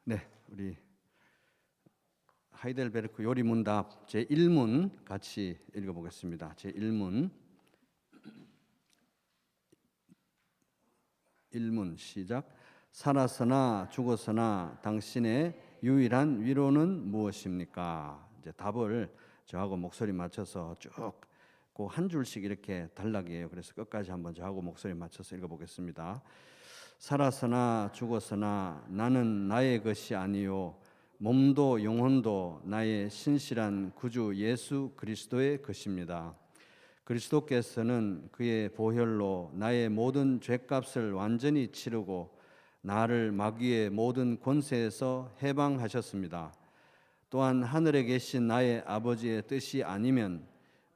네, 우리 하이델베르크 요리문답 제1문 같이 읽어보겠습니다. 제1문 1문 시작. 살았으나 죽었으나 당신의 유일한 위로는 무엇입니까? 이제 답을 저하고 목소리 맞춰서 쭉 그 한 줄씩 이렇게 단락이에요. 그래서 끝까지 한번 저하고 목소리 맞춰서 읽어보겠습니다. 살았으나 죽었으나 나는 나의 것이 아니요 몸도 영혼도 나의 신실한 구주 예수 그리스도의 것입니다. 그리스도께서는 그의 보혈로 나의 모든 죄값을 완전히 치르고 나를 마귀의 모든 권세에서 해방하셨습니다. 또한 하늘에 계신 나의 아버지의 뜻이 아니면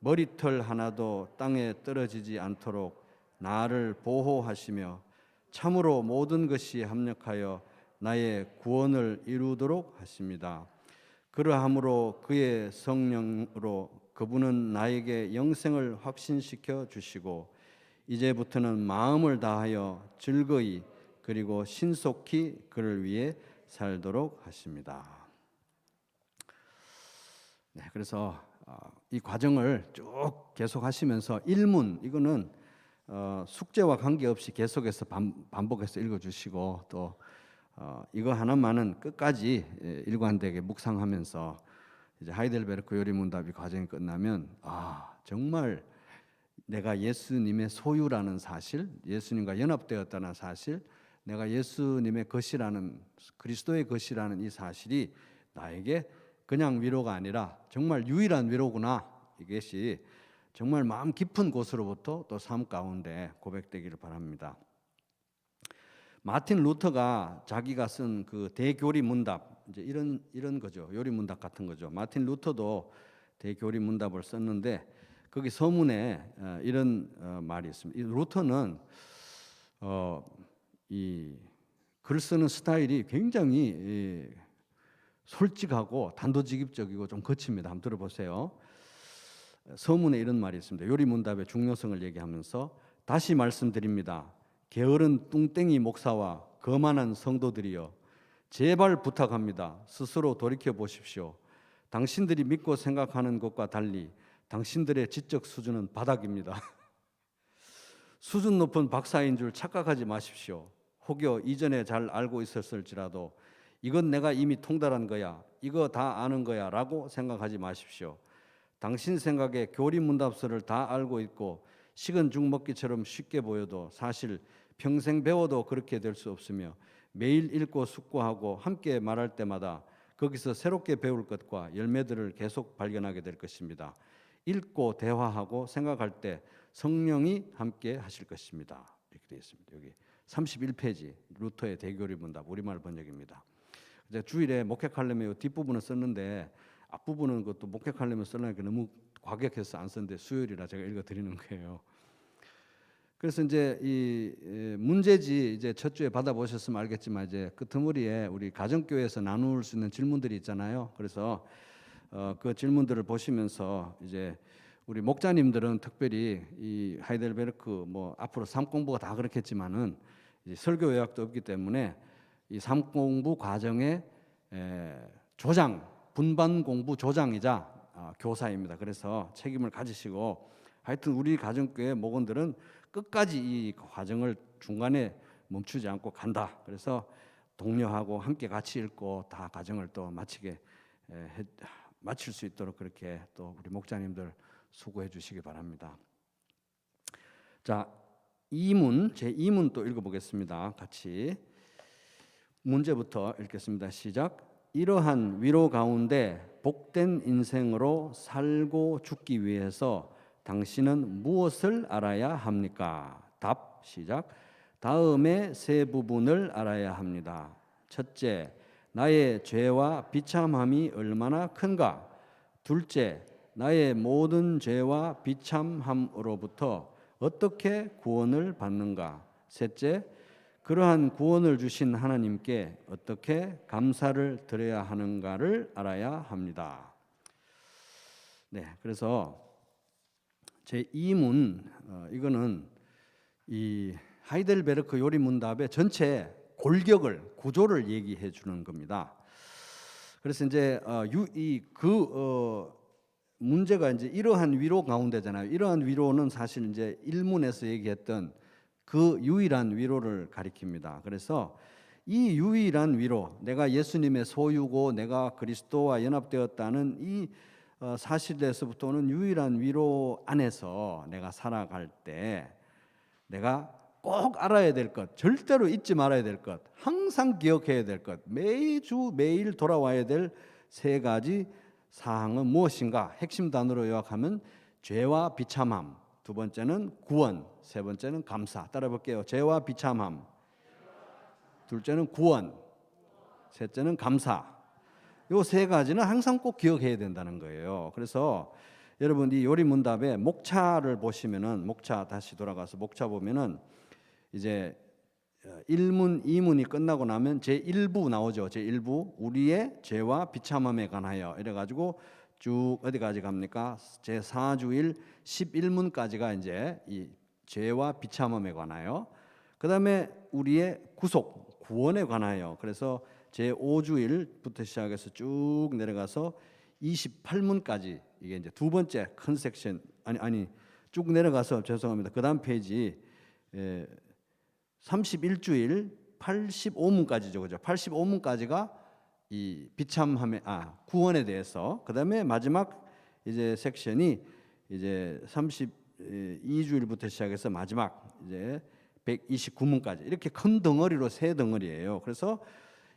머리털 하나도 땅에 떨어지지 않도록 나를 보호하시며 참으로 모든 것이 합력하여 나의 구원을 이루도록 하십니다. 그러함으로 그의 성령으로 그분은 나에게 영생을 확신시켜 주시고 이제부터는 마음을 다하여 즐거이 그리고 신속히 그를 위해 살도록 하십니다. 네, 그래서 이 과정을 쭉 계속하시면서 1문 이거는 숙제와 관계없이 계속해서 반복해서 읽어주시고 또 이거 하나만은 끝까지 일관되게 묵상하면서 이제 하이델베르크 요리문답이 과정이 끝나면 정말 내가 예수님의 소유라는 사실, 예수님과 연합되었다는 사실, 내가 예수님의 것이라는 그리스도의 것이라는 이 사실이 나에게 그냥 위로가 아니라 정말 유일한 위로구나. 이것이 정말 마음 깊은 곳으로부터 또 삶 가운데 고백되기를 바랍니다. 마틴 루터가 자기가 쓴 그 대교리 문답 이제 이런 거죠. 요리 문답 같은 거죠. 마틴 루터도 대교리 문답을 썼는데 거기 서문에 이런 말이 있습니다. 이 루터는 이 글 쓰는 스타일이 굉장히 솔직하고 단도직입적이고 좀 거칩니다. 한번 들어보세요. 서문에 이런 말이 있습니다. 요리문답의 중요성을 얘기하면서 다시 말씀드립니다. 게으른 뚱땡이 목사와 거만한 성도들이여 제발 부탁합니다. 스스로 돌이켜 보십시오. 당신들이 믿고 생각하는 것과 달리 당신들의 지적 수준은 바닥입니다. 수준 높은 박사인 줄 착각하지 마십시오. 혹여 이전에 잘 알고 있었을지라도 이건 내가 이미 통달한 거야, 이거 다 아는 거야 라고 생각하지 마십시오. 당신 생각에 교리문답서를 다 알고 있고 식은 죽 먹기처럼 쉽게 보여도 사실 평생 배워도 그렇게 될 수 없으며 매일 읽고 숙고하고 함께 말할 때마다 거기서 새롭게 배울 것과 열매들을 계속 발견하게 될 것입니다. 읽고 대화하고 생각할 때 성령이 함께 하실 것입니다. 이렇게 되어 있습니다. 여기 31페이지 루터의 대교리문답 우리말 번역입니다. 이제 주일에 목회하려면 뒷부분을 썼는데 앞부분은 그것도 목회하려면 쓰려니까 너무 과격해서 안 썼는데 수요일이라 제가 읽어드리는 거예요. 그래서 이제 이 문제지 이제 첫 주에 받아보셨으면 알겠지만 이제 끄트머리에 우리 가정교회에서 나눌 수 있는 질문들이 있잖아요. 그래서 그 질문들을 보시면서 이제 우리 목자님들은 특별히 이 하이델베르크 뭐 앞으로 삶 공부가 다 그렇겠지만은 이제 설교 요약도 없기 때문에 이 삶 공부 과정의 조장, 분반 공부 조장이자 교사입니다. 그래서 책임을 가지시고 하여튼 우리 가정교회 목원들은 끝까지 이 과정을 중간에 멈추지 않고 간다. 그래서 독려하고 함께 같이 읽고 다 과정을 또 마칠 수 있도록 그렇게 또 우리 목자님들 수고해 주시기 바랍니다. 자, 제2문 또 읽어보겠습니다. 같이 문제부터 읽겠습니다. 시작. 이러한 위로 가운데 복된 인생으로 살고 죽기 위해서 당신은 무엇을 알아야 합니까? 답 시작. 다음의 세 부분을 알아야 합니다. 첫째, 나의 죄와 비참함이 얼마나 큰가? 둘째, 나의 모든 죄와 비참함으로부터 어떻게 구원을 받는가? 셋째, 그러한 구원을 주신 하나님께 어떻게 감사를 드려야 하는가를 알아야 합니다. 네, 그래서 제2문 이거는 이 하이델베르크 요리문답의 전체 골격을 구조를 얘기해 주는 겁니다. 그래서 이제 문제가 이제 이러한 위로 가운데잖아요. 이러한 위로는 사실 이제 일문에서 얘기했던 그 유일한 위로를 가리킵니다. 그래서 이 유일한 위로, 내가 예수님의 소유고 내가 그리스도와 연합되었다는 이 사실에서부터는 유일한 위로 안에서 내가 살아갈 때 내가 꼭 알아야 될 것, 절대로 잊지 말아야 될 것, 항상 기억해야 될 것, 매주 매일 돌아와야 될 세 가지 사항은 무엇인가? 핵심 단어로 요약하면 죄와 비참함, 두 번째는 구원, 세 번째는 감사. 따라 볼게요. 죄와 비참함, 둘째는 구원, 셋째는 감사. 요 세 가지는 항상 꼭 기억해야 된다는 거예요. 그래서 여러분 이 요리문답의 목차를 보시면은, 목차 다시 돌아가서 목차 보면은 이제 1문, 2문이 끝나고 나면 제1부 나오죠. 제1부 우리의 죄와 비참함에 관하여 이래가지고 쭉 어디까지 갑니까? 제4주일 11문까지가 이제 이 죄와 비참함에 관하여, 그 다음에 우리의 구속, 구원에 관하여. 그래서 제5주일부터 시작해서 쭉 내려가서 28문까지 이게 이제 두 번째 큰 섹션, 쭉 내려가서 죄송합니다. 그 다음 페이지 31주일 85문까지죠. 그죠? 85문까지가 이 비참함의 구원에 대해서. 그다음에 마지막 이제 섹션이 이제 32주일부터 시작해서 마지막 이제 129문까지 이렇게 큰 덩어리로 세 덩어리예요. 그래서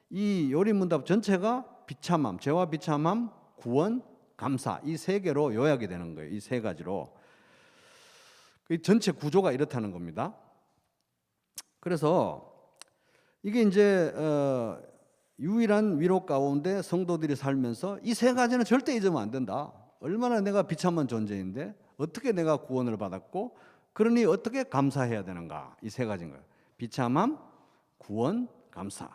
이 요리문답 전체가 비참함, 죄와 비참함, 구원, 감사 이 세 개로 요약이 되는 거예요. 이 세 가지로. 그 전체 구조가 이렇다는 겁니다. 그래서 이게 이제 유일한 위로 가운데 성도들이 살면서 이 세 가지는 절대 잊으면 안 된다. 얼마나 내가 비참한 존재인데 어떻게 내가 구원을 받았고 그러니 어떻게 감사해야 되는가. 이 세 가지인 거예요. 비참함, 구원, 감사.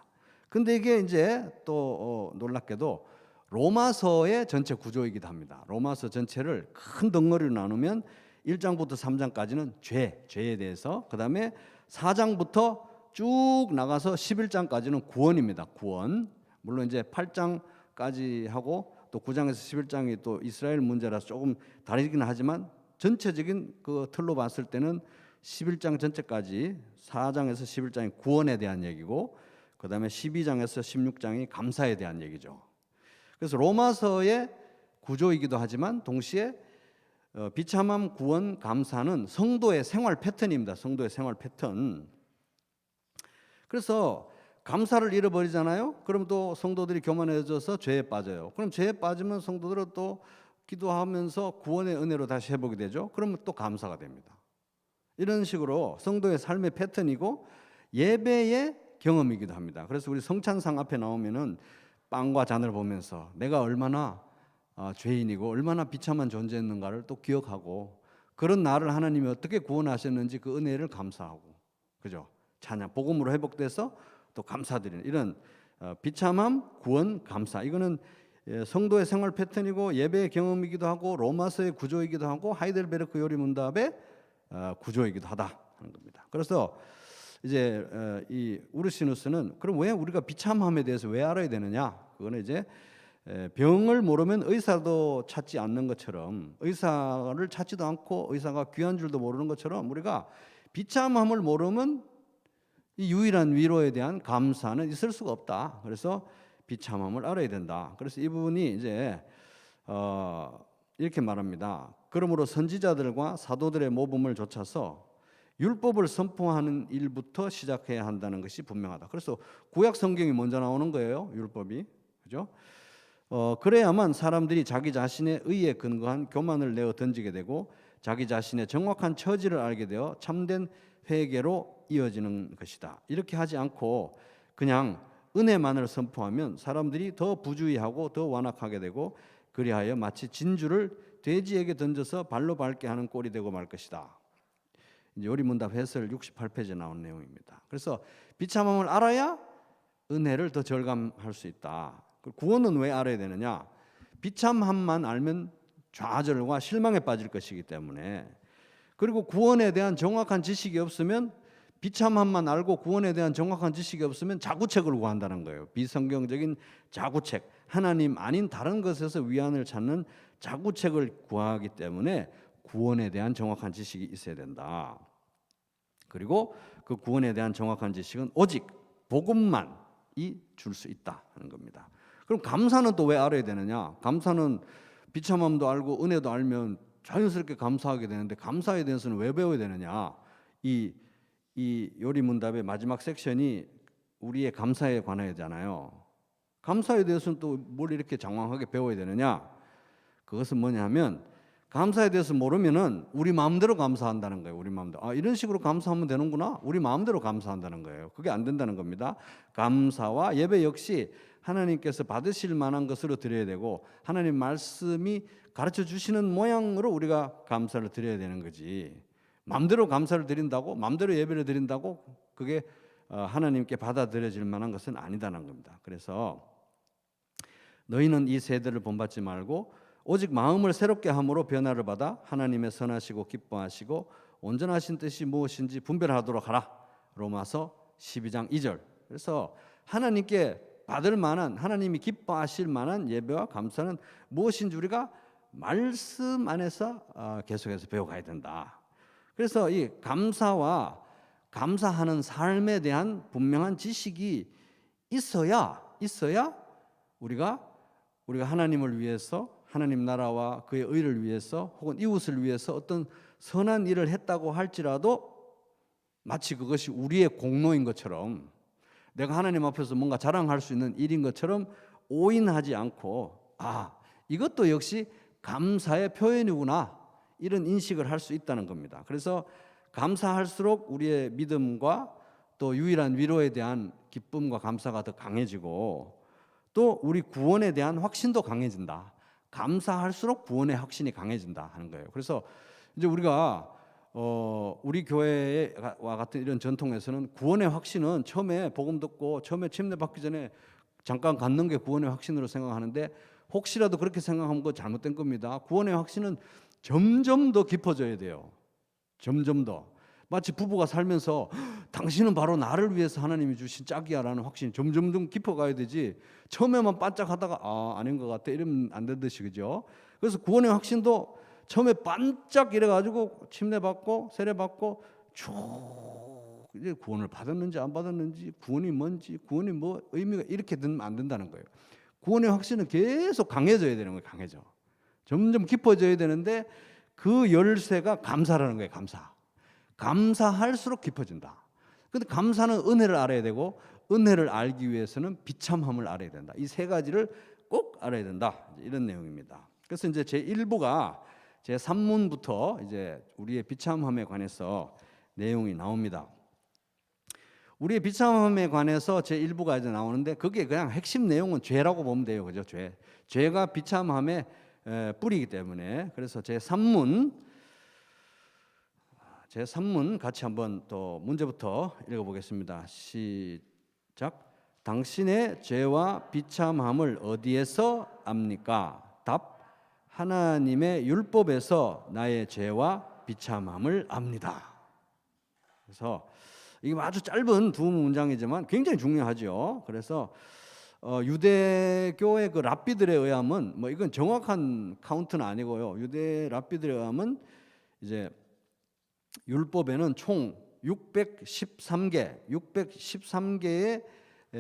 근데 이게 이제 또 놀랍게도 로마서의 전체 구조이기도 합니다. 로마서 전체를 큰 덩어리로 나누면 1장부터 3장까지는 죄에 대해서, 그 다음에 4장부터 쭉 나가서 11장까지는 구원입니다. 구원. 물론 이제 8장까지 하고 또 9장에서 11장이 또 이스라엘 문제라서 조금 다르긴 하지만 전체적인 그 틀로 봤을 때는 11장 전체까지 4장에서 11장이 구원에 대한 얘기고 그 다음에 12장에서 16장이 감사에 대한 얘기죠. 그래서 로마서의 구조이기도 하지만 동시에 비참함, 구원, 감사는 성도의 생활 패턴입니다. 성도의 생활 패턴. 그래서 감사를 잃어버리잖아요. 그럼 또 성도들이 교만해져서 죄에 빠져요. 그럼 죄에 빠지면 성도들은 또 기도하면서 구원의 은혜로 다시 회복이 되죠. 그러면 또 감사가 됩니다. 이런 식으로 성도의 삶의 패턴이고 예배의 경험이기도 합니다. 그래서 우리 성찬상 앞에 나오면은 빵과 잔을 보면서 내가 얼마나 죄인이고 얼마나 비참한 존재였는가를 또 기억하고 그런 나를 하나님이 어떻게 구원하셨는지 그 은혜를 감사하고, 그죠? 찬양, 복음으로 회복돼서 또 감사드리는 이런 비참함, 구원, 감사. 이거는 성도의 생활 패턴이고 예배의 경험이기도 하고 로마서의 구조이기도 하고 하이델베르크 요리문답의 구조이기도 하다 하는 겁니다. 그래서 이제 이 우르시누스는 그럼 왜 우리가 비참함에 대해서 왜 알아야 되느냐? 그거는 이제 병을 모르면 의사도 찾지 않는 것처럼, 의사를 찾지도 않고 의사가 귀한 줄도 모르는 것처럼 우리가 비참함을 모르면 이 유일한 위로에 대한 감사는 있을 수가 없다. 그래서 비참함을 알아야 된다. 그래서 이 부분이 이제 이렇게 말합니다. 그러므로 선지자들과 사도들의 모범을 좇아서 율법을 선포하는 일부터 시작해야 한다는 것이 분명하다. 그래서 구약 성경이 먼저 나오는 거예요. 율법이. 그죠? 그래야만 사람들이 자기 자신의 의에 근거한 교만을 내어 던지게 되고 자기 자신의 정확한 처지를 알게 되어 참된 회개로 이어지는 것이다. 이렇게 하지 않고 그냥 은혜만을 선포하면 사람들이 더 부주의하고 더 완악하게 되고 그리하여 마치 진주를 돼지에게 던져서 발로 밟게 하는 꼴이 되고 말 것이다. 이제 요리문답 해설 68페이지에 나온 내용입니다. 그래서 비참함을 알아야 은혜를 더 절감할 수 있다. 구원은 왜 알아야 되느냐? 비참함만 알면 좌절과 실망에 빠질 것이기 때문에, 그리고 구원에 대한 정확한 지식이 없으면 비참함만 알고 구원에 대한 정확한 지식이 없으면 자구책을 구한다는 거예요. 비성경적인 자구책, 하나님 아닌 다른 것에서 위안을 찾는 자구책을 구하기 때문에 구원에 대한 정확한 지식이 있어야 된다. 그리고 그 구원에 대한 정확한 지식은 오직 복음만이 줄 수 있다 하는 겁니다. 그럼 감사는 또 왜 알아야 되느냐? 감사는 비참함도 알고 은혜도 알면 자연스럽게 감사하게 되는데 감사에 대해서는 왜 배워야 되느냐? 이 요리문답의 마지막 섹션이 우리의 감사에 관하잖아요. 감사에 대해서는 또 뭘 이렇게 장황하게 배워야 되느냐? 그것은 뭐냐면 감사에 대해서 모르면은 우리 마음대로 감사한다는 거예요. 우리 마음대로. 이런 식으로 감사하면 되는구나. 우리 마음대로 감사한다는 거예요. 그게 안 된다는 겁니다. 감사와 예배 역시 하나님께서 받으실 만한 것으로 드려야 되고 하나님 말씀이 가르쳐 주시는 모양으로 우리가 감사를 드려야 되는 거지. 마음대로 감사를 드린다고, 마음대로 예배를 드린다고 그게 하나님께 받아들여질 만한 것은 아니다는 겁니다. 그래서 너희는 이 세대를 본받지 말고 오직 마음을 새롭게 함으로 변화를 받아 하나님의 선하시고 기뻐하시고 온전하신 뜻이 무엇인지 분별하도록 하라. 로마서 12장 2절. 그래서 하나님께 받을 만한, 하나님이 기뻐하실 만한 예배와 감사는 무엇인지 우리가 말씀 안에서 계속해서 배워가야 된다. 그래서 이 감사와 감사하는 삶에 대한 분명한 지식이 있어야 우리가 하나님을 위해서, 하나님 나라와 그의 의를 위해서 혹은 이웃을 위해서 어떤 선한 일을 했다고 할지라도 마치 그것이 우리의 공로인 것처럼, 내가 하나님 앞에서 뭔가 자랑할 수 있는 일인 것처럼 오인하지 않고 이것도 역시 감사의 표현이구나, 이런 인식을 할 수 있다는 겁니다. 그래서 감사할수록 우리의 믿음과 또 유일한 위로에 대한 기쁨과 감사가 더 강해지고 또 우리 구원에 대한 확신도 강해진다. 감사할수록 구원의 확신이 강해진다 하는 거예요. 그래서 이제 우리가 우리 교회와 같은 이런 전통에서는 구원의 확신은 처음에 복음 듣고 처음에 침례 받기 전에 잠깐 갖는 게 구원의 확신으로 생각하는데 혹시라도 그렇게 생각하면 그거 잘못된 겁니다. 구원의 확신은 점점 더 깊어져야 돼요. 점점 더. 마치 부부가 살면서 당신은 바로 나를 위해서 하나님이 주신 짝이야라는 확신이 점점 더 깊어가야 되지, 처음에만 반짝하다가 아닌 것 같아 이러면 안 되듯이, 그죠? 그래서 구원의 확신도 처음에 반짝 이래가지고 침례 받고 세례 받고 쭉 이제 구원을 받았는지 안 받았는지, 구원이 뭔지, 구원이 뭐 의미가 이렇게 되면 안 된다는 거예요. 구원의 확신은 계속 강해져야 되는 거예요. 강해져. 점점 깊어져야 되는데 그 열쇠가 감사라는 거예요. 감사할수록 깊어진다. 근데 감사는 은혜를 알아야 되고 은혜를 알기 위해서는 비참함을 알아야 된다. 이 세 가지를 꼭 알아야 된다. 이런 내용입니다. 그래서 이제 제 1부가 제 3문부터 이제 우리의 비참함에 관해서 내용이 나옵니다. 우리의 비참함에 관해서 제 1부가 이제 나오는데 그게 그냥 핵심 내용은 죄라고 보면 돼요. 그죠? 죄가 비참함의 뿌리이기 때문에. 그래서 제 3문 같이 한번 또 문제부터 읽어보겠습니다. 시작. 당신의 죄와 비참함을 어디에서 압니까? 답. 하나님의 율법에서 나의 죄와 비참함을 압니다. 그래서 이게 아주 짧은 두 문장이지만 굉장히 중요하죠. 그래서 유대교의 그 랍비들에 의하면, 뭐 이건 정확한 카운트는 아니고요. 유대 랍비들에 의하면 이제 율법에는 총 613개의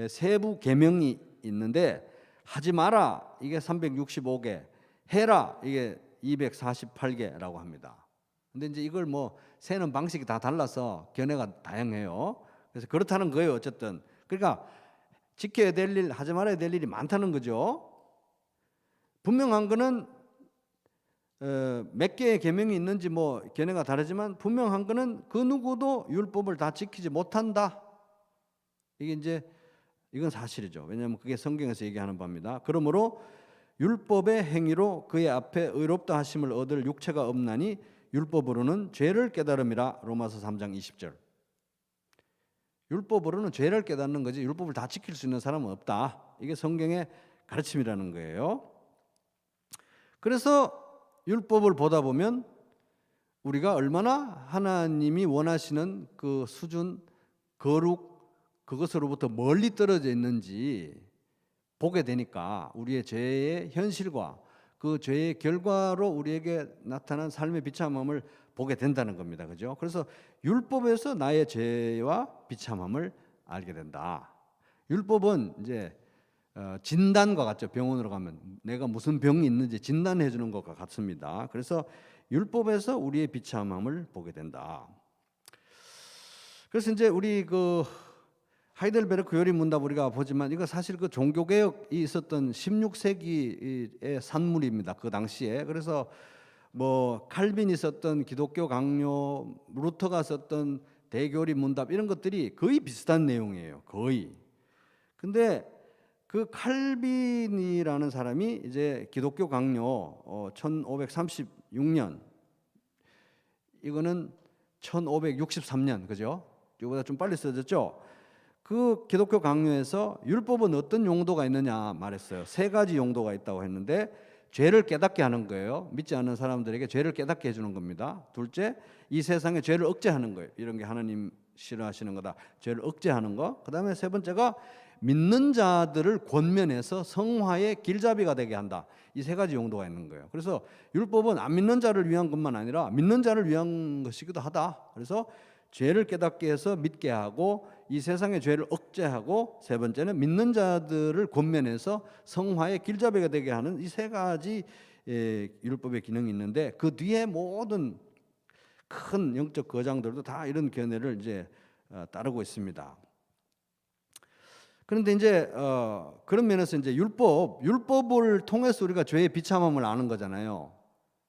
세부 계명이 있는데 하지 마라 이게 365개, 해라 이게 248개라고 합니다. 근데 이제 이걸 뭐 세는 방식이 다 달라서 견해가 다양해요. 그래서 그렇다는 거예요. 어쨌든 그러니까 지켜야 될 일, 하지 말아야 될 일이 많다는 거죠. 분명한 거는 몇 개의 계명이 있는지 뭐 견해가 다르지만 분명한 거는 그 누구도 율법을 다 지키지 못한다. 이건 사실이죠. 왜냐하면 그게 성경에서 얘기하는 바입니다. 그러므로 율법의 행위로 그의 앞에 의롭다 하심을 얻을 육체가 없나니 율법으로는 죄를 깨달음이라. 로마서 3장 20절. 율법으로는 죄를 깨닫는 거지 율법을 다 지킬 수 있는 사람은 없다. 이게 성경의 가르침이라는 거예요. 그래서 율법을 보다 보면 우리가 얼마나 하나님이 원하시는 그 수준, 거룩, 그것으로부터 멀리 떨어져 있는지 보게 되니까 우리의 죄의 현실과 그 죄의 결과로 우리에게 나타난 삶의 비참함을 보게 된다는 겁니다. 그죠? 그래서 율법에서 나의 죄와 비참함을 알게 된다. 율법은 이제 진단과 같죠. 병원으로 가면 내가 무슨 병이 있는지 진단해 주는 것과 같습니다. 그래서 율법에서 우리의 비참함을 보게 된다. 그래서 이제 우리 그 하이델베르크 요리 문답 우리가 보지만 이거 사실 그 종교개혁이 있었던 16세기의 산물입니다. 그 당시에. 그래서 뭐 칼빈이 썼던 기독교 강요, 루터가 썼던 대교리 문답 이런 것들이 거의 비슷한 내용이에요. 거의. 근데 그 칼빈이라는 사람이 이제 기독교 강요 1536년, 이거는 1563년, 그죠? 이거보다 좀 빨리 써졌죠? 그 기독교 강요에서 율법은 어떤 용도가 있느냐 말했어요. 세 가지 용도가 있다고 했는데, 죄를 깨닫게 하는 거예요. 믿지 않는 사람들에게 죄를 깨닫게 해주는 겁니다. 둘째, 이 세상에 죄를 억제하는 거예요. 이런 게 하나님 싫어하시는 거다. 죄를 억제하는 거. 그 다음에 세 번째가 믿는 자들을 권면해서 성화의 길잡이가 되게 한다. 이 세 가지 용도가 있는 거예요. 그래서 율법은 안 믿는 자를 위한 것만 아니라 믿는 자를 위한 것이기도 하다. 그래서 죄를 깨닫게 해서 믿게 하고, 이 세상의 죄를 억제하고, 세 번째는 믿는 자들을 권면해서 성화의 길잡이가 되게 하는 이 세 가지 율법의 기능이 있는데, 그 뒤에 모든 큰 영적 거장들도 다 이런 견해를 이제 따르고 있습니다. 그런데 이제 그런 면에서 이제 율법을 통해서 우리가 죄의 비참함을 아는 거잖아요.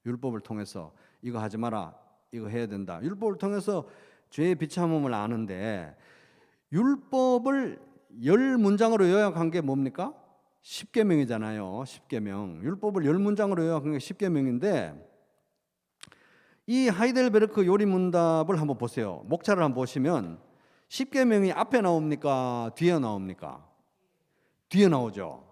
율법을 통해서 이거 하지 마라, 이거 해야 된다. 율법을 통해서 죄의 비참함을 아는데, 율법을 10문장으로 요약한 게 뭡니까? 10계명이잖아요. 10계명. 율법을 10문장으로 요약한 게 10계명인데, 이 하이델베르크 요리 문답을 한번 보세요. 목차를 한번 보시면 10계명이 앞에 나옵니까? 뒤에 나옵니까? 뒤에 나오죠.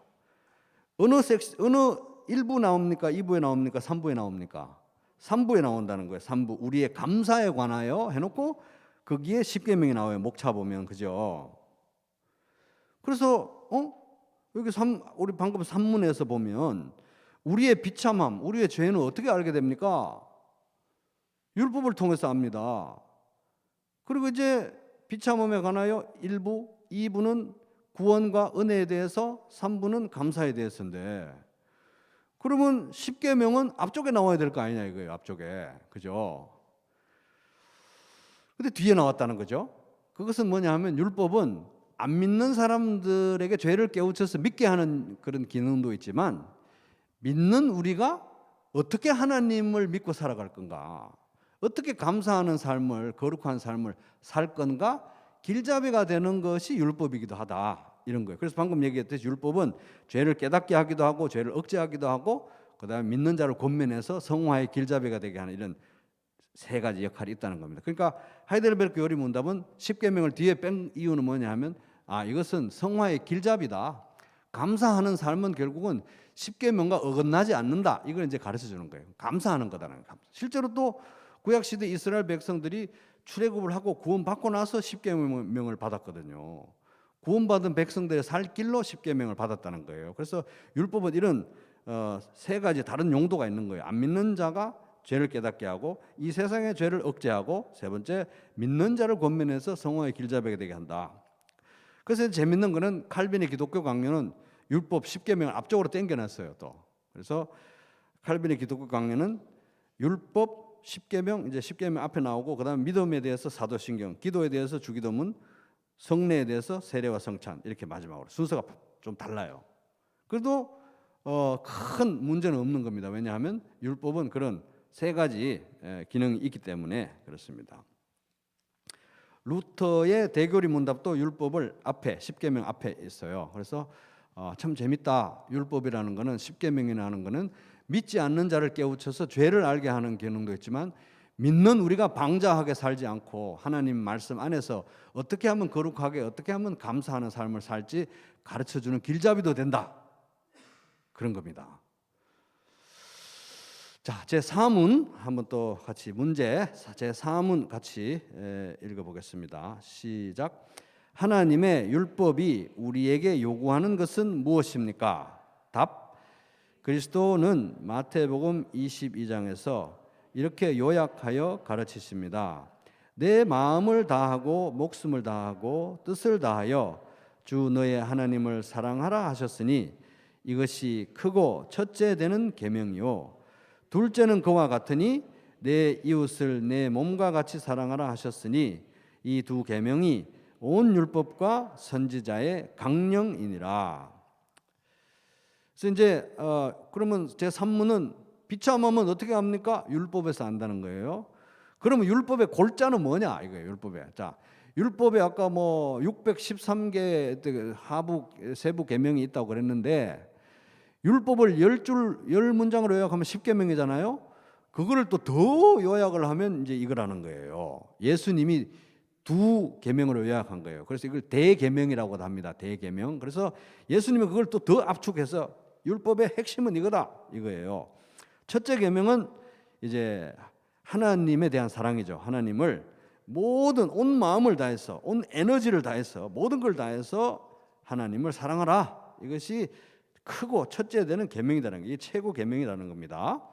어느 1부 나옵니까? 2부에 나옵니까? 3부에 나옵니까? 3부에 나온다는 거예요. 3부. 우리의 감사에 관하여 해놓고 거기에 10계명이 나와요. 목차 보면. 그죠? 그래서 여기 우리 방금 산문에서 보면 우리의 비참함, 우리의 죄는 어떻게 알게 됩니까? 율법을 통해서 압니다. 그리고 이제 비참함에 관하여 1부, 2부는 구원과 은혜에 대해서, 3부는 감사에 대해서인데, 그러면 10계명은 앞쪽에 나와야 될 거 아니냐 이거예요. 앞쪽에. 그죠? 근데 뒤에 나왔다는 거죠. 그것은 뭐냐 하면, 율법은 안 믿는 사람들에게 죄를 깨우쳐서 믿게 하는 그런 기능도 있지만, 믿는 우리가 어떻게 하나님을 믿고 살아갈 건가, 어떻게 감사하는 삶을, 거룩한 삶을 살 건가, 길잡이가 되는 것이 율법이기도 하다. 이런 거예요. 그래서 방금 얘기했듯이 율법은 죄를 깨닫게 하기도 하고, 죄를 억제하기도 하고, 그 다음에 믿는 자를 권면해서 성화의 길잡이가 되게 하는 이런 세 가지 역할이 있다는 겁니다. 그러니까 하이델베르크 요리 문답은 10계명을 뒤에 뺀 이유는 뭐냐 하면, 이것은 성화의 길잡이다. 감사하는 삶은 결국은 10계명과 어긋나지 않는다. 이걸 이제 가르쳐 주는 거예요. 감사하는 거다라는 거. 실제로 또 구약 시대 이스라엘 백성들이 출애굽을 하고 구원받고 나서 10계명을 받았거든요. 구원받은 백성들의 살 길로 10계명을 받았다는 거예요. 그래서 율법은 이런 세 가지 다른 용도가 있는 거예요. 안 믿는 자가 죄를 깨닫게 하고, 이 세상의 죄를 억제하고, 세 번째 믿는 자를 권면해서 성화의 길잡이가 되게 한다. 그래서 재밌는 거는 칼빈의 기독교 강요는 율법 10계명을 앞쪽으로 당겨놨어요. 또 그래서 칼빈의 기독교 강요는 율법 10계명, 이제 10계명 앞에 나오고, 그 다음에 믿음에 대해서 사도신경, 기도에 대해서 주기도문, 성례에 대해서 세례와 성찬, 이렇게 마지막으로 순서가 좀 달라요. 그래도 큰 문제는 없는 겁니다. 왜냐하면 율법은 그런 세 가지 기능이 있기 때문에 그렇습니다. 루터의 대교리 문답도 율법을 앞에, 10계명 앞에 있어요. 그래서 참 재밌다. 율법이라는 거는, 10계명이라는 하는 거는 믿지 않는 자를 깨우쳐서 죄를 알게 하는 기능도 있지만, 믿는 우리가 방자하게 살지 않고 하나님 말씀 안에서 어떻게 하면 거룩하게, 어떻게 하면 감사하는 삶을 살지 가르쳐주는 길잡이도 된다. 그런 겁니다. 자, 제4문 한번 또 같이 문제 제4문 같이 읽어보겠습니다. 시작. 하나님의 율법이 우리에게 요구하는 것은 무엇입니까? 답. 그리스도는 마태복음 22장에서 이렇게 요약하여 가르치십니다. 내 마음을 다하고 목숨을 다하고 뜻을 다하여 주 너의 하나님을 사랑하라 하셨으니 이것이 크고 첫째 되는 계명이요 둘째는 그와 같으니 내 이웃을 내 몸과 같이 사랑하라 하셨으니 이 두 계명이 온 율법과 선지자의 강령이니라. 그래서 이제 그러면 제 3문은 비참하면 어떻게 합니까? 율법에서 안다는 거예요. 그러면 율법의 골자는 뭐냐 이거예요. 율법에. 자, 율법에 아까 뭐 613개 하부 세부 계명이 있다고 그랬는데 율법을 10문장으로 요약하면 10계명이잖아요. 그거를 또 더 요약을 하면 이제 이거라는 거예요. 예수님이 두 계명으로 요약한 거예요. 그래서 이걸 대계명이라고도 합니다. 대계명. 그래서 예수님이 그걸 또 더 압축해서 율법의 핵심은 이거다 이거예요. 첫째 계명은 이제 하나님에 대한 사랑이죠. 하나님을 모든 온 마음을 다해서 온 에너지를 다해서 모든 걸 다해서 하나님을 사랑하라. 이것이 크고 첫째 되는 계명이라는 게 이게 최고 계명이라는 겁니다.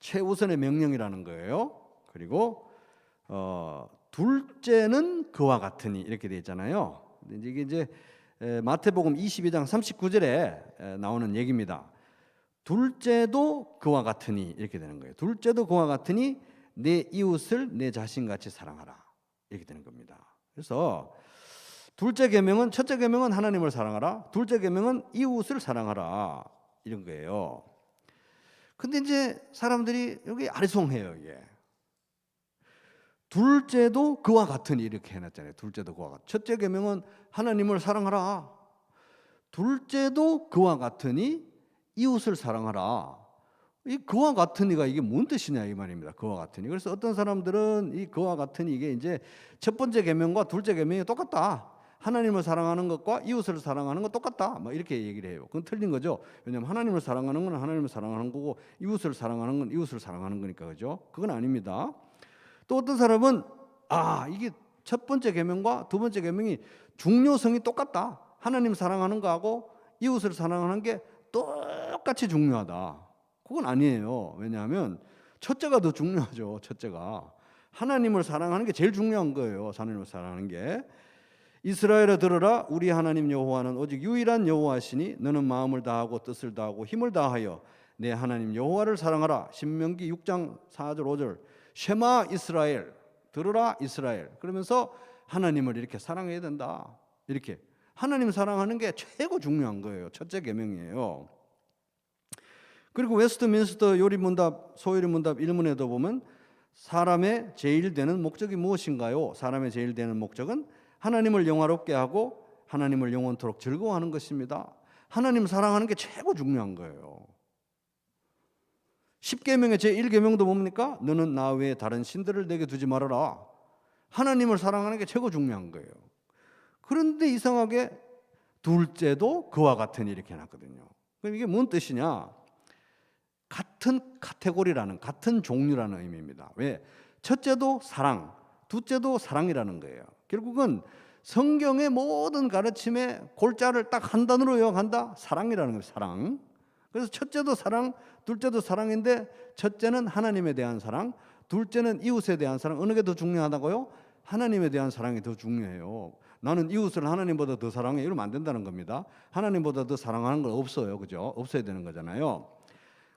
최우선의 명령이라는 거예요. 그리고 둘째는 그와 같으니 이렇게 되어 있잖아요. 이게 이제 마태복음 22장 39절에 나오는 얘기입니다. 둘째도 그와 같으니 이렇게 되는 거예요. 둘째도 그와 같으니 내 이웃을 내 자신같이 사랑하라 이렇게 되는 겁니다. 그래서 둘째 계명은 첫째 계명은 하나님을 사랑하라. 둘째 계명은 이웃을 사랑하라 이런 거예요. 근데 이제 사람들이 여기 아리송해요. 이게 둘째도 그와 같으니 이렇게 해놨잖아요. 둘째도 그와 같. 첫째 계명은 하나님을 사랑하라. 둘째도 그와 같으니 이웃을 사랑하라. 이 그와 같으니가 이게 뭔 뜻이냐 이 말입니다. 그와 같으니. 그래서 어떤 사람들은 이 그와 같으니 이게 이제 첫 번째 계명과 둘째 계명이 똑같다. 하나님을 사랑하는 것과 이웃을 사랑하는 건 똑같다. 뭐 이렇게 얘기를 해요. 그건 틀린 거죠. 왜냐하면 하나님을 사랑하는 건 하나님을 사랑하는 거고 이웃을 사랑하는 건 이웃을 사랑하는 거니까 그죠? 그건 아닙니다. 또 어떤 사람은 이게 첫 번째 계명과 두 번째 계명이 중요성이 똑같다. 하나님 사랑하는 거하고 이웃을 사랑하는 게 똑같이 중요하다. 그건 아니에요. 왜냐하면 첫째가 더 중요하죠. 첫째가 하나님을 사랑하는 게 제일 중요한 거예요. 하나님을 사랑하는 게. 이스라엘아 들으라. 우리 하나님 여호와는 오직 유일한 여호와시니 너는 마음을 다하고 뜻을 다하고 힘을 다하여 내 하나님 여호와를 사랑하라. 신명기 6장 4절 5절 쉐마 이스라엘 들으라 이스라엘. 그러면서 하나님을 이렇게 사랑해야 된다. 이렇게 하나님 사랑하는 게 최고 중요한 거예요. 첫째 계명이에요. 그리고 웨스트민스터 요리문답 소요리문답 1문에도 보면 사람의 제일 되는 목적이 무엇인가요? 사람의 제일 되는 목적은 하나님을 영화롭게 하고 하나님을 영원토록 즐거워하는 것입니다. 하나님 사랑하는 게 최고 중요한 거예요. 10계명의 제1계명도 뭡니까? 너는 나 외에 다른 신들을 내게 두지 말아라. 하나님을 사랑하는 게 최고 중요한 거예요. 그런데 이상하게 둘째도 그와 같으니 이렇게 해놨거든요. 그럼 이게 뭔 뜻이냐? 같은 카테고리라는 같은 종류라는 의미입니다. 왜? 첫째도 사랑, 둘째도 사랑이라는 거예요. 결국은 성경의 모든 가르침의 골자를 딱 한 단어로 요약한다. 사랑이라는 거예요. 사랑. 그래서 첫째도 사랑, 둘째도 사랑인데 첫째는 하나님에 대한 사랑, 둘째는 이웃에 대한 사랑. 어느 게 더 중요하다고요? 하나님에 대한 사랑이 더 중요해요. 나는 이웃을 하나님보다 더 사랑해 이러면 안 된다는 겁니다. 하나님보다 더 사랑하는 건 없어요. 그죠? 없어야 되는 거잖아요.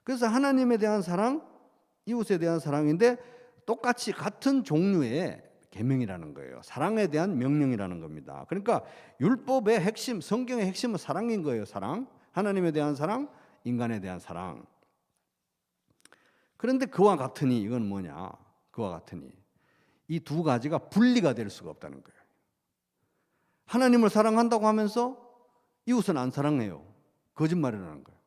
그래서 하나님에 대한 사랑, 이웃에 대한 사랑인데 똑같이 같은 종류의 계명이라는 거예요. 사랑에 대한 명령이라는 겁니다. 그러니까 율법의 핵심, 성경의 핵심은 사랑인 거예요. 사랑, 하나님에 대한 사랑, 인간에 대한 사랑. 그런데 그와 같으니 이건 뭐냐? 그와 같으니 이 두 가지가 분리가 될 수가 없다는 거예요. 하나님을 사랑한다고 하면서 이웃은 안 사랑해요. 거짓말이라는 거예요.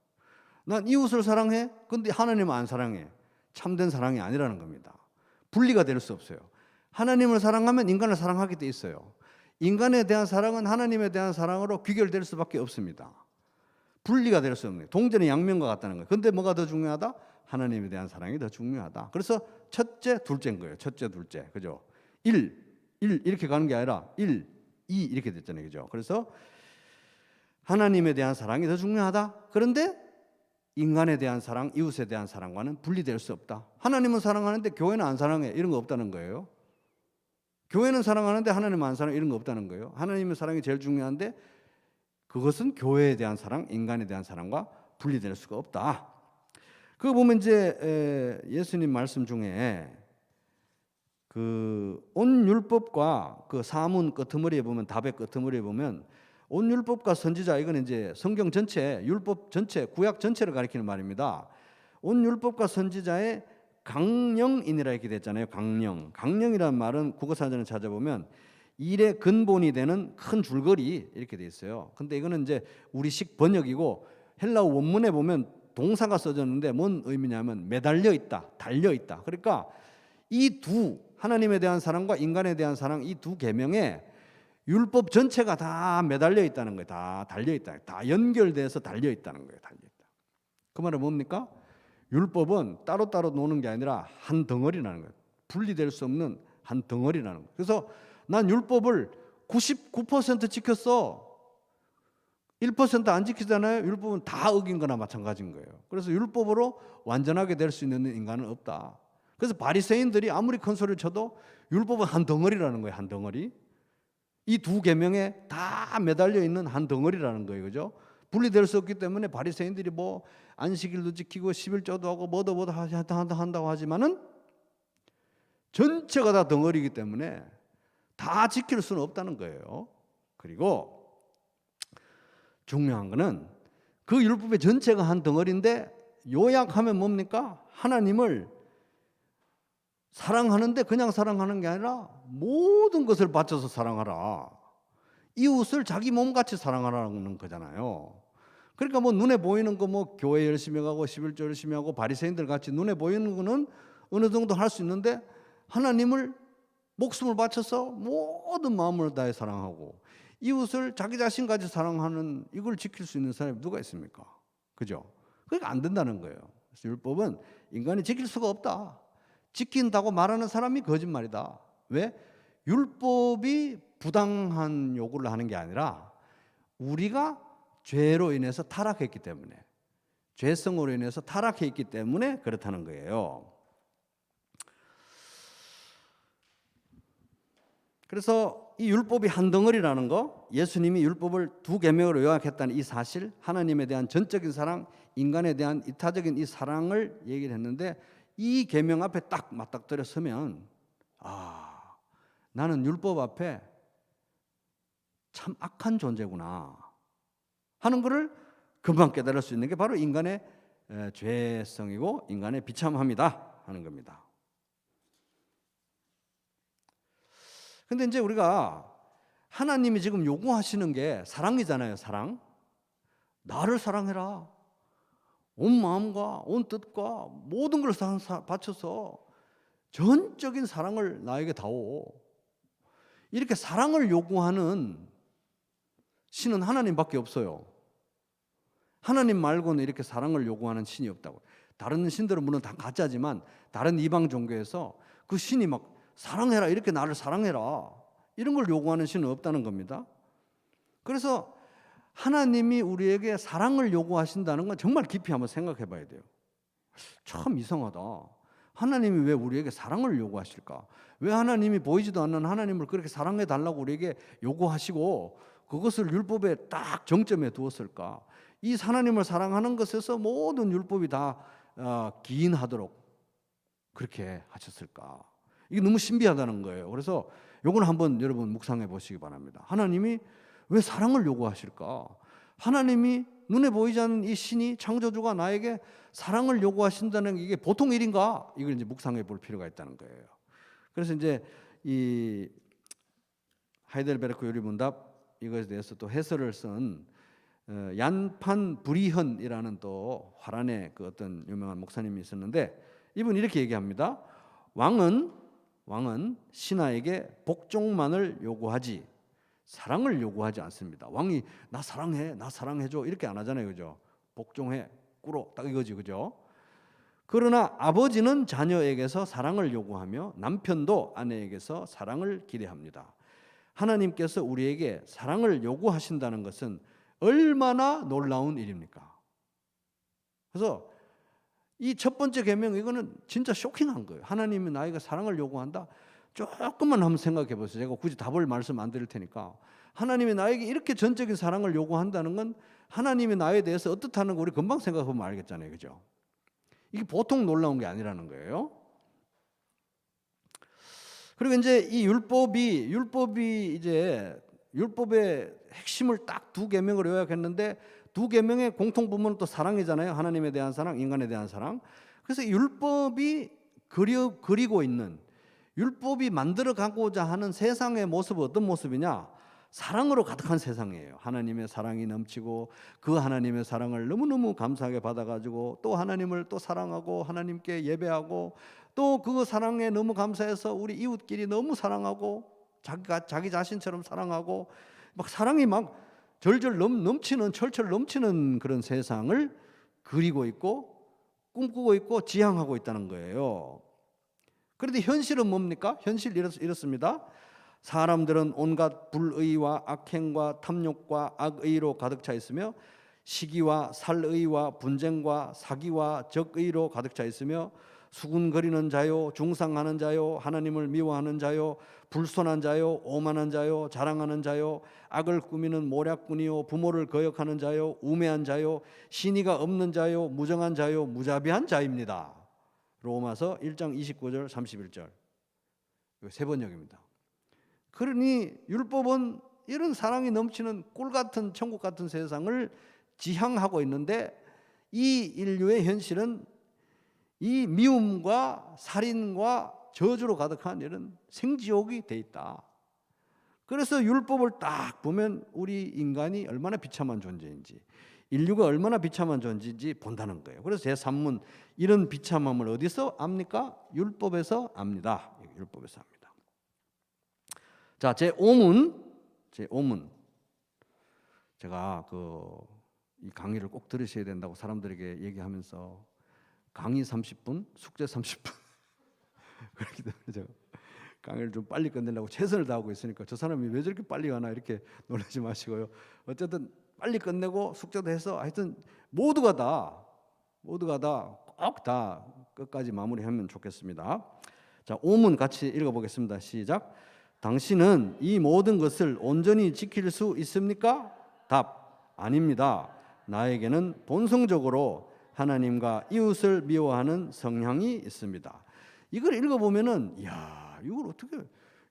난 이웃을 사랑해. 근데 하나님은 안 사랑해. 참된 사랑이 아니라는 겁니다. 분리가 될 수 없어요. 하나님을 사랑하면 인간을 사랑하게 돼 있어요. 인간에 대한 사랑은 하나님에 대한 사랑으로 귀결될 수밖에 없습니다. 분리가 될 수 없는, 동전의 양면과 같다는 거예요. 근데 뭐가 더 중요하다? 하나님에 대한 사랑이 더 중요하다. 그래서 첫째, 둘째인 거예요. 첫째, 둘째. 그죠? 1 이렇게 가는 게 아니라 1, 2 이렇게 됐잖아요. 그죠? 그래서 하나님에 대한 사랑이 더 중요하다. 그런데 인간에 대한 사랑, 이웃에 대한 사랑과는 분리될 수 없다. 하나님은 사랑하는데 교회는 안 사랑해. 이런 거 없다는 거예요. 교회는 사랑하는데 하나님은 안 사랑해. 이런 거 없다는 거예요. 하나님의 사랑이 제일 중요한데 그것은 교회에 대한 사랑, 인간에 대한 사랑과 분리될 수가 없다. 그거 보면 이제 예수님 말씀 중에 그 온율법과 그 사문 끄트머리에 보면, 답의 끄트머리에 보면 온율법과 선지자, 이건 이제 성경 전체, 율법 전체, 구약 전체를 가리키는 말입니다. 온율법과 선지자의 강령이니라 이렇게 됐잖아요. 강령이라는 말은 국어사전을 찾아보면 일의 근본이 되는 큰 줄거리 이렇게 돼 있어요. 근데 이거는 이제 우리식 번역이고 헬라어 원문에 보면 동사가 써졌는데 뭔 의미냐면 매달려 있다, 달려 있다. 그러니까 이 두, 하나님에 대한 사랑과 인간에 대한 사랑, 이 두 계명에 율법 전체가 다 매달려 있다는 거예요. 다 달려 있다. 다 연결돼서 달려 있다는 거예요. 달려 있다. 그 말은 뭡니까? 율법은 따로따로 노는 게 아니라 한 덩어리라는 거예요. 분리될 수 없는 한 덩어리라는 거예요. 그래서 난 율법을 99% 지켰어. 1% 안 지키잖아요. 율법은 다 어긴 거나 마찬가지인 거예요. 그래서 율법으로 완전하게 될 수 있는 인간은 없다. 그래서 바리새인들이 아무리 큰 소리를 쳐도 율법은 한 덩어리라는 거예요. 한 덩어리. 이 두 계명에 다 매달려 있는 한 덩어리라는 거예요. 그죠? 분리될 수 없기 때문에 바리새인들이 뭐 안식일도 지키고 11조도 하고 뭐도 한다고 하지만은 전체가 다 덩어리이기 때문에 다 지킬 수는 없다는 거예요. 그리고 중요한 거는 그 율법의 전체가 한 덩어리인데 요약하면 뭡니까? 하나님을 사랑하는데 그냥 사랑하는 게 아니라 모든 것을 바쳐서 사랑하라. 이웃을 자기 몸같이 사랑하라는 거잖아요. 그러니까 뭐 눈에 보이는 거 뭐 교회 열심히 가고 11조 열심히 하고 바리새인들 같이 눈에 보이는 거는 어느 정도 할 수 있는데 하나님을 목숨을 바쳐서 모든 마음을 다해 사랑하고 이웃을 자기 자신까지 사랑하는, 이걸 지킬 수 있는 사람이 누가 있습니까? 그죠? 그러니까 안 된다는 거예요. 그래서 율법은 인간이 지킬 수가 없다. 지킨다고 말하는 사람이 거짓말이다. 왜? 율법이 부당한 요구를 하는 게 아니라 우리가 죄로 인해서 타락했기 때문에, 죄성으로 인해서 타락했기 때문에 그렇다는 거예요. 그래서 이 율법이 한 덩어리라는 거, 예수님이 율법을 두 계명으로 요약했다는 이 사실, 하나님에 대한 전적인 사랑, 인간에 대한 이타적인 이 사랑을 얘기를 했는데 이 계명 앞에 딱 맞닥뜨려 서면 나는 율법 앞에 참 악한 존재구나 하는 것을 금방 깨달을 수 있는 게 바로 인간의 죄성이고 인간의 비참함이다 하는 겁니다. 근데 이제 우리가 하나님이 지금 요구하시는 게 사랑이잖아요. 사랑. 나를 사랑해라. 온 마음과 온 뜻과 모든 걸 바쳐서 전적인 사랑을 나에게 다오. 이렇게 사랑을 요구하는 신은 하나님밖에 없어요. 하나님 말고는 이렇게 사랑을 요구하는 신이 없다고. 다른 신들은 물론 다 가짜지만 다른 이방 종교에서 그 신이 막 사랑해라, 이렇게 나를 사랑해라, 이런 걸 요구하는 신은 없다는 겁니다. 그래서 하나님이 우리에게 사랑을 요구하신다는 건 정말 깊이 한번 생각해 봐야 돼요. 참 이상하다. 하나님이 왜 우리에게 사랑을 요구하실까? 왜 하나님이 보이지도 않는 하나님을 그렇게 사랑해 달라고 우리에게 요구하시고 그것을 율법에 딱 정점에 두었을까? 이 하나님을 사랑하는 것에서 모든 율법이 다 기인하도록 그렇게 하셨을까? 이게 너무 신비하다는 거예요. 그래서 이건 한번 여러분 묵상해 보시기 바랍니다. 하나님이 왜 사랑을 요구하실까? 하나님이 눈에 보이지 않는 이 신이, 창조주가 나에게 사랑을 요구하신다는 게 이게 보통 일인가? 이걸 이제 묵상해 볼 필요가 있다는 거예요. 그래서 이제 이 하이델베르크 요리문답 이것에 대해서 또 해설을 쓴 얀판 브리현이라는 또 화란의 그 어떤 유명한 목사님이 있었는데 이분 이렇게 얘기합니다. 왕은 신하에게 복종만을 요구하지 사랑을 요구하지 않습니다. 왕이 나 사랑해, 나 사랑해줘 이렇게 안 하잖아요, 그죠? 복종해, 꿇어 딱 이거지, 그죠? 그러나 아버지는 자녀에게서 사랑을 요구하며 남편도 아내에게서 사랑을 기대합니다. 하나님께서 우리에게 사랑을 요구하신다는 것은 얼마나 놀라운 일입니까? 그래서 이 첫 번째 계명, 이거는 진짜 쇼킹한 거예요. 하나님이 나에게 사랑을 요구한다? 조금만 한번 생각해 보세요. 제가 굳이 답을 말씀 안 드릴 테니까. 하나님이 나에게 이렇게 전적인 사랑을 요구한다는 건 하나님이 나에 대해서 어떻다는 거 우리 금방 생각해보면 알겠잖아요, 그죠? 이게 보통 놀라운 게 아니라는 거예요. 그리고 이제 이 율법이 이제 율법의 핵심을 딱 두 계명으로 요약했는데, 두 계명의 공통 부분은 또 사랑이잖아요. 하나님에 대한 사랑, 인간에 대한 사랑. 그래서 율법이 그리고 있는, 율법이 만들어가고자 하는 세상의 모습은 어떤 모습이냐? 사랑으로 가득한 세상이에요. 하나님의 사랑이 넘치고 그 하나님의 사랑을 너무너무 감사하게 받아가지고 또 하나님을 또 사랑하고 하나님께 예배하고 또 그 사랑에 너무 감사해서 우리 이웃끼리 너무 사랑하고 자기 자신처럼 사랑하고 막 사랑이 막 절절 넘치는, 철철 넘치는 그런 세상을 그리고 있고 꿈꾸고 있고 지향하고 있다는 거예요. 그런데 현실은 뭡니까? 현실 이렇습니다. 사람들은 온갖 불의와 악행과 탐욕과 악의로 가득 차 있으며 시기와 살의와 분쟁과 사기와 적의로 가득 차 있으며 수군거리는 자요, 중상하는 자요, 하나님을 미워하는 자요, 불손한 자요, 오만한 자요, 자랑하는 자요, 악을 꾸미는 모략꾼이요, 부모를 거역하는 자요, 우매한 자요, 신의가 없는 자요, 무정한 자요, 무자비한 자입니다. 로마서 1장 29절 31절 세 번역입니다. 그러니 율법은 이런 사랑이 넘치는 꿀같은 천국 같은 세상을 지향하고 있는데, 이 인류의 현실은 이 미움과 살인과 저주로 가득한 이런 생지옥이 돼 있다. 그래서 율법을 딱 보면 우리 인간이 얼마나 비참한 존재인지, 인류가 얼마나 비참한 존재인지 본다는 거예요. 그래서 제3문, 이런 비참함을 어디서 압니까? 율법에서 압니다. 율법에서 압니다. 자, 제5문. 제가 이 강의를 꼭 들으셔야 된다고 사람들에게 얘기하면서 강의 30분, 숙제 30분 그렇기 때문에 제가 강의를 좀 빨리 끝내려고 최선을 다하고 있으니까 저 사람이 왜 저렇게 빨리 가나 이렇게 놀라지 마시고요. 어쨌든 빨리 끝내고 숙제도 해서 하여튼 모두가 다 꼭 다 끝까지 마무리하면 좋겠습니다. 자, 5문 같이 읽어보겠습니다. 시작. 당신은 이 모든 것을 온전히 지킬 수 있습니까? 답, 아닙니다. 나에게는 본성적으로 하나님과 이웃을 미워하는 성향이 있습니다. 이걸 읽어보면은, 야, 이걸 어떻게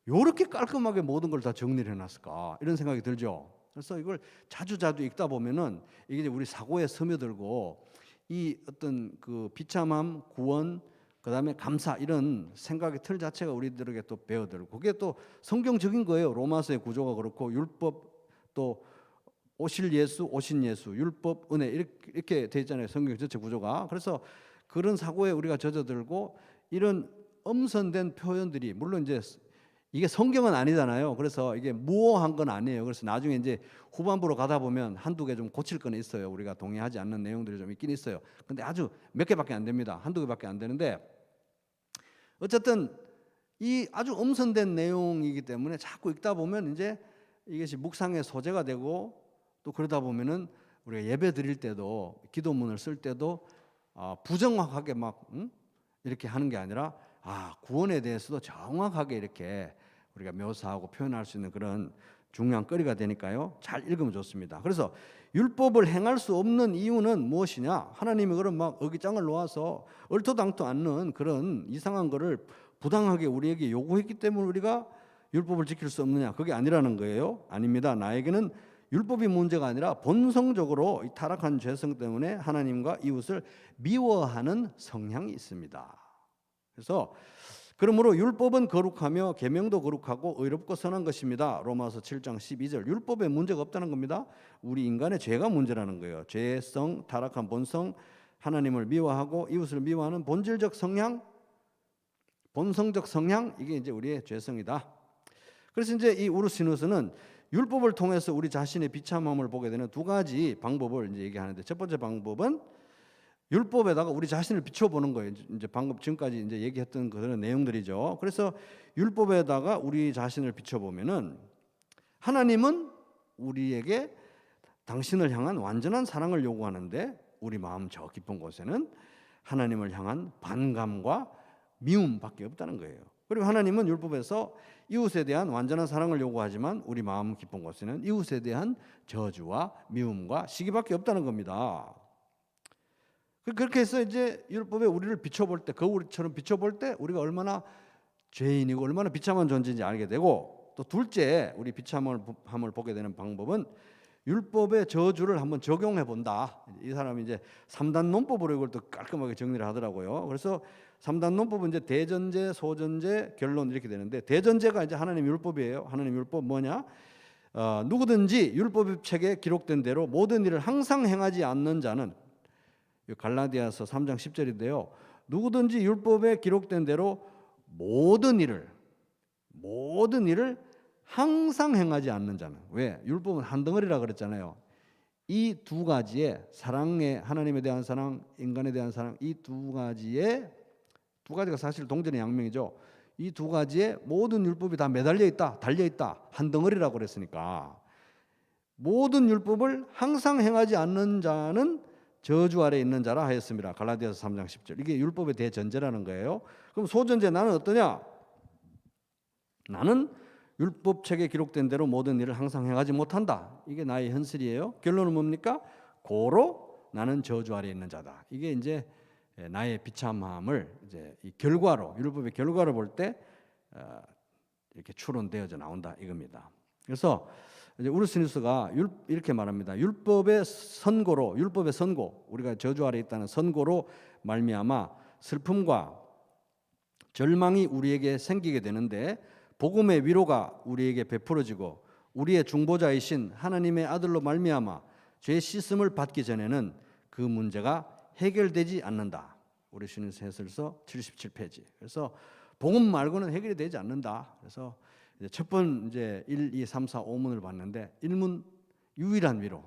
이렇게 깔끔하게 모든 걸 다 정리를 해놨을까? 이런 생각이 들죠. 그래서 이걸 자주 읽다 보면은 이게 이제 우리 사고에 스며들고, 이 어떤 그 비참함, 구원, 그다음에 감사, 이런 생각의 틀 자체가 우리들에게 또 배어들고, 그게 또 성경적인 거예요. 로마서의 구조가 그렇고, 율법, 또 오실 예수, 오신 예수, 율법, 은혜, 이렇게 돼 있잖아요. 성경 전체 구조가. 그래서 그런 사고에 우리가 젖어들고, 이런 엄선된 표현들이, 물론 이제 이게 성경은 아니잖아요. 그래서 이게 무오한 건 아니에요. 그래서 나중에 이제 후반부로 가다 보면 한두 개 좀 고칠 건 있어요. 우리가 동의하지 않는 내용들이 좀 있긴 있어요. 근데 아주 몇 개밖에 안 됩니다. 한두 개밖에 안 되는데, 어쨌든 이 아주 엄선된 내용이기 때문에 자꾸 읽다 보면 이제 이것이 묵상의 소재가 되고, 또 그러다 보면은 우리가 예배 드릴 때도, 기도문을 쓸 때도 부정확하게 막 이렇게 하는 게 아니라 구원에 대해서도 정확하게 이렇게 우리가 묘사하고 표현할 수 있는 그런 중요한 거리가 되니까요. 잘 읽으면 좋습니다. 그래서 율법을 행할 수 없는 이유는 무엇이냐? 하나님이 그런 막 어깃장을 놓아서 얼토당토 않는 그런 이상한 거를 부당하게 우리에게 요구했기 때문에 우리가 율법을 지킬 수 없느냐? 그게 아니라는 거예요. 아닙니다. 나에게는 율법이 문제가 아니라 본성적으로 이 타락한 죄성 때문에 하나님과 이웃을 미워하는 성향이 있습니다. 그래서 그러므로 율법은 거룩하며 계명도 거룩하고 의롭고 선한 것입니다. 로마서 7장 12절. 율법에 문제가 없다는 겁니다. 우리 인간의 죄가 문제라는 거예요. 죄성, 타락한 본성, 하나님을 미워하고 이웃을 미워하는 본질적 성향, 본성적 성향, 이게 이제 우리의 죄성이다. 그래서 이제 이 우르시누스는 율법을 통해서 우리 자신의 비참함을 보게 되는 두 가지 방법을 이제 얘기하는데, 첫 번째 방법은 율법에다가 우리 자신을 비춰보는 거예요. 이제 방금 지금까지 이제 얘기했던 그런 내용들이죠. 그래서 율법에다가 우리 자신을 비춰보면은 하나님은 우리에게 당신을 향한 완전한 사랑을 요구하는데, 우리 마음 저 깊은 곳에는 하나님을 향한 반감과 미움밖에 없다는 거예요. 그리고 하나님은 율법에서 이웃에 대한 완전한 사랑을 요구하지만 우리 마음 깊은 곳에는 이웃에 대한 저주와 미움과 시기밖에 없다는 겁니다. 그렇게 해서 이제 율법에 우리를 비춰볼 때, 거울처럼 비춰볼 때 우리가 얼마나 죄인이고 얼마나 비참한 존재인지 알게 되고, 또 둘째 우리 비참함을 보게 되는 방법은 율법의 저주를 한번 적용해 본다. 이 사람이 이제 3단 논법으로 이걸 또 깔끔하게 정리를 하더라고요. 그래서 3단 논법은 이제 대전제, 소전제, 결론 이렇게 되는데, 대전제가 이제 하나님 율법이에요. 하나님 율법 뭐냐? 누구든지 율법 책에 기록된 대로 모든 일을 항상 행하지 않는 자는, 갈라디아서 3장 10절인데요. 누구든지 율법에 기록된 대로 모든 일을 항상 행하지 않는 자는, 왜? 율법은 한 덩어리라 그랬잖아요. 이 두 가지의 사랑의, 하나님에 대한 사랑, 인간에 대한 사랑, 이 두 가지가 사실 동전의 양면이죠. 이 두 가지에 모든 율법이 다 매달려 있다, 달려 있다, 한 덩어리라고 그랬으니까, 모든 율법을 항상 행하지 않는 자는 저주 아래 있는 자라 하였습니다. 갈라디아서 3장 10절. 이게 율법의 대전제라는 거예요. 그럼 소전제, 나는 어떠냐? 나는 율법책에 기록된 대로 모든 일을 항상 행하지 못한다. 이게 나의 현실이에요. 결론은 뭡니까? 고로 나는 저주 아래 있는 자다. 이게 이제 나의 비참함을 이제 이 결과로, 율법의 결과를 볼 때 이렇게 추론되어져 나온다 이겁니다. 그래서 이제 우르스니스가 이렇게 말합니다. 율법의 선고, 우리가 저주 아래 있다는 선고로 말미암아 슬픔과 절망이 우리에게 생기게 되는데, 복음의 위로가 우리에게 베풀어지고 우리의 중보자이신 하나님의 아들로 말미암아 죄 씻음을 받기 전에는 그 문제가 해결되지 않는다. 우르스니스 해설서 77페이지. 그래서 복음 말고는 해결이 되지 않는다. 그래서 첫 번 이제 1, 2, 3, 4, 5문을 봤는데 1문 유일한 위로.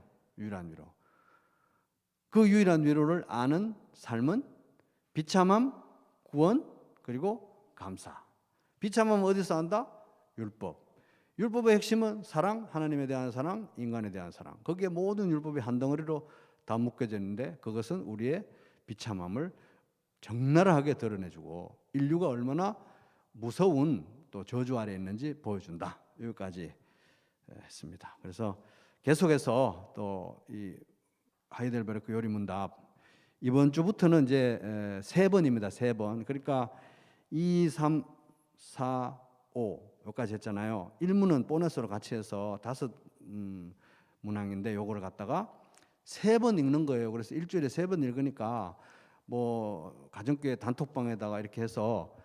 그 유일한 위로를 아는 삶은 비참함, 구원, 그리고 감사. 비참함은 어디서 한다? 율법. 율법의 핵심은 사랑, 하나님에 대한 사랑, 인간에 대한 사랑. 거기에 모든 율법이 한 덩어리로 다 묶여져 있는데, 그것은 우리의 비참함을 적나라하게 드러내주고 인류가 얼마나 무서운 또 저주 아래 있는지 보여준다. 여기까지 했습니다. 그래서 계속해서 또 이 하이델베르크 요리문답, 이번 주부터는 이제 3번입니다. 3번. 그러니까 2, 3, 4, 5 여기까지 했잖아요. 1문은 보너스로 같이 해서 5 문항인데 요거를 갖다가 3번 읽는 거예요. 그래서 일주일에 3번 읽으니까 뭐 가정교회 단톡방에다가 이렇게 해서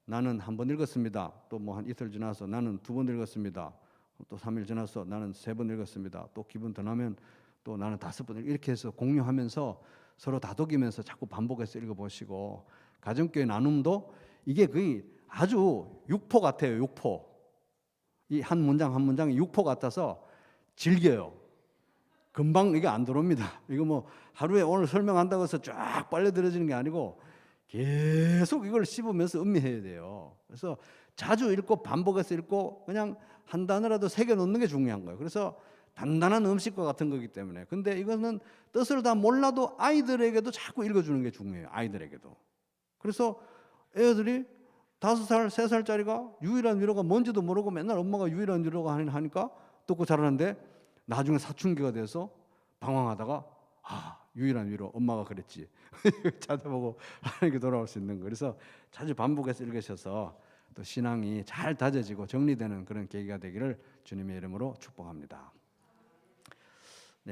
나는 1번 읽었습니다. 또 뭐 한 이틀 지나서 나는 2번 읽었습니다. 또 3일 지나서 나는 3번 읽었습니다. 또 기분 더 나면 또 나는 5번, 이렇게 해서 공유하면서 서로 다독이면서 자꾸 반복해서 읽어보시고, 가정교회 나눔도 이게 거의 아주 육포 같아요. 육포. 이 한 문장 한 문장이 육포 같아서 질겨요. 금방 이게 안 들어옵니다. 이거 뭐 하루에 오늘 설명한다고 해서 쫙 빨려들어지는 게 아니고 계속 이걸 씹으면서 음미해야 돼요. 그래서 자주 읽고 반복해서 읽고 그냥 한 단어라도 새겨 놓는 게 중요한 거예요. 그래서 단단한 음식과 같은 거기 때문에. 근데 이거는 뜻을 다 몰라도 아이들에게도 자꾸 읽어주는 게 중요해요. 아이들에게도. 그래서 애들이 5살, 3살짜리가 유일한 위로가 뭔지도 모르고 맨날 엄마가 유일한 위로가 하니까 듣고 자라는데, 나중에 사춘기가 돼서 방황하다가 유일한 위로 엄마가 그랬지 찾아보고 하나님께 돌아올 수 있는 거. 그래서 자주 반복해서 읽으셔서 또 신앙이 잘 다져지고 정리되는 그런 계기가 되기를 주님의 이름으로 축복합니다.